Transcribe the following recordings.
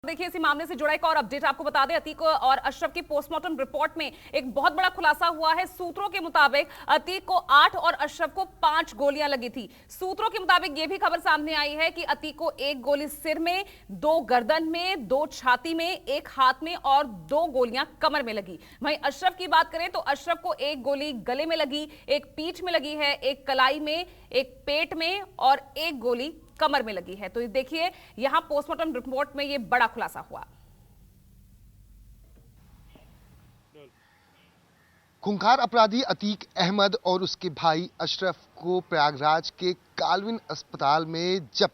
देखिए, इसी मामले से जुड़ा एक और अपडेट आपको बता दें। अतीक और अशरफ की पोस्टमार्टम रिपोर्ट में एक बहुत बड़ा खुलासा हुआ है। सूत्रों के मुताबिक अतीक को 8 और अशरफ को 5 गोलियां लगी थी। सूत्रों के मुताबिक यह भी खबर सामने आई है कि अतीक को 1 गोली सिर में, 2 गर्दन में, 2 छाती में, 1 हाथ में और 2 गोलियां कमर में लगी। वहीं अशरफ की बात करें तो अशरफ को 1 गोली गले में लगी, 1 पीठ में लगी है, 1 कलाई में, 1 पेट में और 1 गोली कमर में लगी है। तो देखिए, यहां पोस्टमार्टम रिपोर्ट में यह बड़ा खुलासा हुआ। खूंखार अपराधी अतीक अहमद और उसके भाई अशरफ को प्रयागराज के काल्विन अस्पताल में जब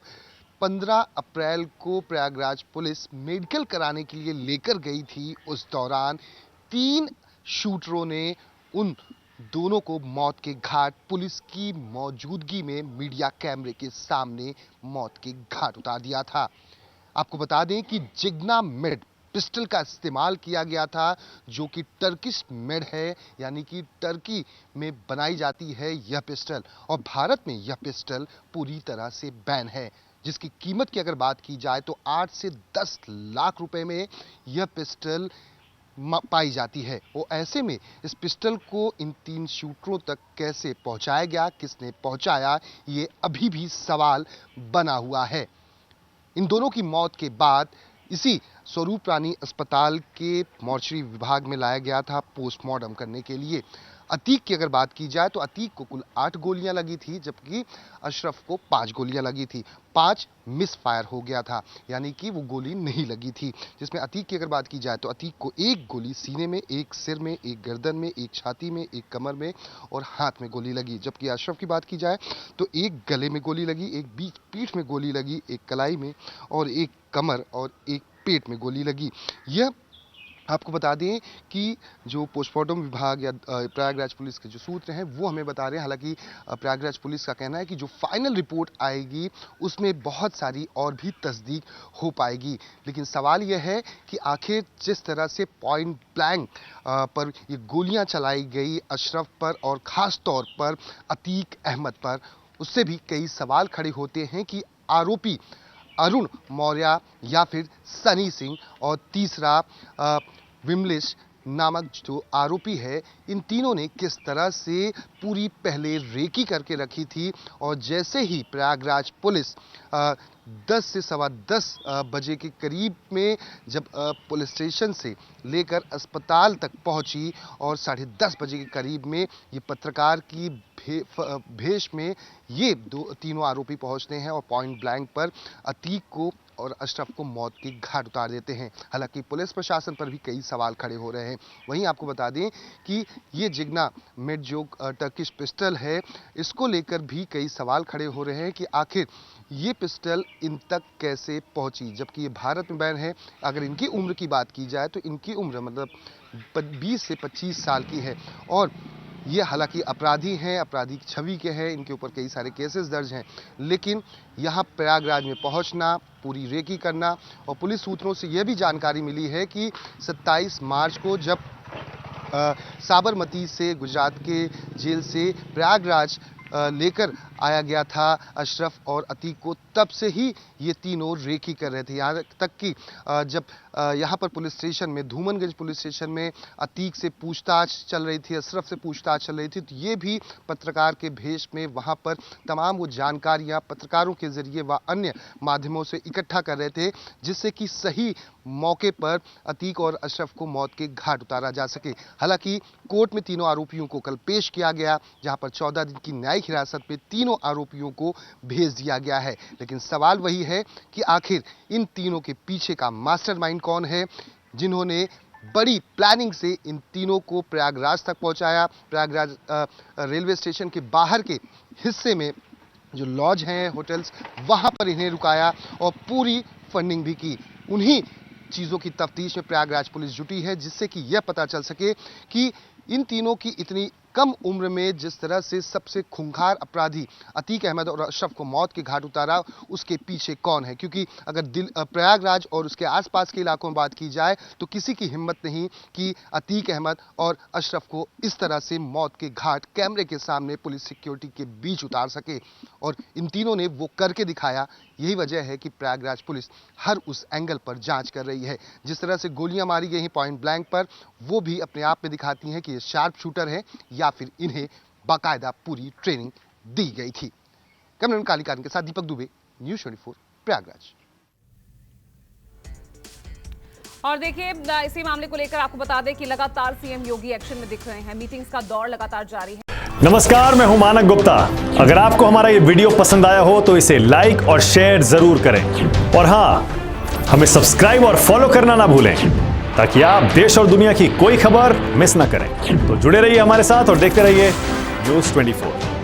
15 अप्रैल को प्रयागराज पुलिस मेडिकल कराने के लिए लेकर गई थी, उस दौरान 3 शूटरों ने उन दोनों को मौत के घाट पुलिस की मौजूदगी में मीडिया कैमरे के सामने मौत के घाट उतार दिया था। आपको बता दें कि जिग्ना मेड पिस्टल का इस्तेमाल किया गया था, जो कि टर्किश मेड है, यानी कि टर्की में बनाई जाती है यह पिस्टल, और भारत में यह पिस्टल पूरी तरह से बैन है, जिसकी कीमत की अगर बात की जाए तो 8 से 10 लाख रुपए में यह पिस्टल पाई जाती है। और ऐसे में इस पिस्टल को इन 3 शूटरों तक कैसे पहुंचाया गया, किसने पहुंचाया, ये अभी भी सवाल बना हुआ है। इन दोनों की मौत के बाद इसी स्वरूप रानी अस्पताल के मॉर्चरी विभाग में लाया गया था पोस्टमार्टम करने के लिए। अतीक की अगर बात की जाए तो अतीक को कुल 8 गोलियां लगी थी, जबकि अशरफ को 5 गोलियां लगी थी। 5 मिस फायर हो गया था, यानी कि वो गोली नहीं लगी थी। जिसमें अतीक की अगर बात की जाए तो अतीक को 1 गोली सीने में, 1 सिर में, 1 गर्दन में, 1 छाती में, 1 कमर में और हाथ में गोली लगी। जबकि अशरफ की बात की जाए तो 1 गले में गोली लगी, 1 बीच पीठ में गोली लगी, 1 कलाई में और 1 कमर और 1 पेट में गोली लगी। यह आपको बता दें कि जो पोस्टमार्टम विभाग या प्रयागराज पुलिस के जो सूत्र हैं वो हमें बता रहे हैं। हालांकि प्रयागराज पुलिस का कहना है कि जो फाइनल रिपोर्ट आएगी उसमें बहुत सारी और भी तस्दीक हो पाएगी, लेकिन सवाल यह है कि आखिर जिस तरह से पॉइंट ब्लैंक पर ये गोलियां चलाई गई अशरफ पर और ख़ास तौर पर अतीक अहमद पर, उससे भी कई सवाल खड़े होते हैं कि आरोपी अरुण मौर्य या फिर सनी सिंह और तीसरा विमलेश नामक जो आरोपी है, इन तीनों ने किस तरह से पूरी पहले रेकी करके रखी थी। और जैसे ही प्रयागराज पुलिस 10 से सवा 10 बजे के करीब में जब पुलिस स्टेशन से लेकर अस्पताल तक पहुंची और 10:30 बजे के करीब में ये पत्रकार की भेष में ये तीनों आरोपी पहुंचते हैं और पॉइंट ब्लैंक पर अतीक को और अशरफ को मौत की घाट उतार देते हैं। हालांकि पुलिस प्रशासन पर भी कई सवाल खड़े हो रहे हैं। वहीं आपको बता दें कि ये जिग्ना मेड जो टर्किश पिस्टल है, इसको लेकर भी कई सवाल खड़े हो रहे हैं कि आखिर ये पिस्टल इन तक कैसे पहुंची, जबकि ये भारत में बैन है। अगर इनकी उम्र की बात की जाए तो इनकी उम्र मतलब 20 से 25 साल की है और ये हालांकि अपराधी हैं, आपराधिक छवि के हैं, इनके ऊपर कई सारे केसेस दर्ज हैं, लेकिन यहाँ प्रयागराज में पहुंचना, पूरी रेकी करना, और पुलिस सूत्रों से यह भी जानकारी मिली है कि 27 मार्च को जब साबरमती से गुजरात के जेल से प्रयागराज लेकर आया गया था अशरफ और अतीक को, तब से ही ये तीनों रेकी कर रहे थे। यहाँ तक कि जब यहाँ पर पुलिस स्टेशन में, धूमनगंज पुलिस स्टेशन में अतीक से पूछताछ चल रही थी, अशरफ से पूछताछ चल रही थी, तो ये भी पत्रकार के भेष में वहाँ पर तमाम वो जानकारियाँ पत्रकारों के जरिए व अन्य माध्यमों से इकट्ठा कर रहे थे, जिससे कि सही मौके पर अतीक और अशरफ को मौत के घाट उतारा जा सके। हालांकि कोर्ट में तीनों आरोपियों को कल पेश किया गया, जहाँ पर 14 दिन की न्यायिक हिरासत में तीनों आरोपियों को भेज दिया गया है। लेकिन सवाल वही है कि आखिर इन तीनों के पीछे का मास्टरमाइंड कौन है, जिन्होंने बड़ी प्लानिंग से इन तीनों को प्रयागराज तक पहुंचाया। प्रयागराज रेलवे स्टेशन के बाहर के हिस्से में जो लॉज हैं, होटल्स, वहां पर इन्हें रुकाया और पूरी फंडिंग भी की। उन्हीं चीजों की तफ्तीश में प्रयागराज पुलिस जुटी है, जिससे कि यह पता चल सके कि इन तीनों की इतनी कम उम्र में जिस तरह से सबसे खूंखार अपराधी अतीक अहमद और अशरफ को मौत के घाट उतारा, उसके पीछे कौन है। क्योंकि अगर प्रयागराज और उसके आसपास के इलाकों में बात की जाए तो किसी की हिम्मत नहीं कि अतीक अहमद और अशरफ को इस तरह से मौत के घाट कैमरे के सामने पुलिस सिक्योरिटी के बीच उतार सके। और इन तीनों ने वो करके दिखाया। यही वजह है कि प्रयागराज पुलिस हर उस एंगल पर जांच कर रही है। जिस तरह से गोलियां मारी गई हैं पॉइंट ब्लैंक पर, वो भी अपने आप में दिखाती हैं कि ये शार्प शूटर है या फिर इन्हें बाकायदा पूरी ट्रेनिंग दी गई थी। कैमरामैन कालीकांत के साथ दीपक दुबे, न्यूज़ 24 प्रयागराज। और देखिए, इसी मामले को लेकर आपको बता दें कि लगातार सीएम योगी एक्शन में दिख रहे हैं। मीटिंग्स का दौर लगातार जारी है। नमस्कार, मैं हूं मानक गुप्ता। अगर आपको हमारा ये वीडियो पसंद आया हो तो इसे लाइक और शेयर जरूर करें, और हां, हमें सब्सक्राइब और फॉलो करना ना भूलें ताकि आप देश और दुनिया की कोई खबर मिस ना करें। तो जुड़े रहिए हमारे साथ और देखते रहिए न्यूज़ 24।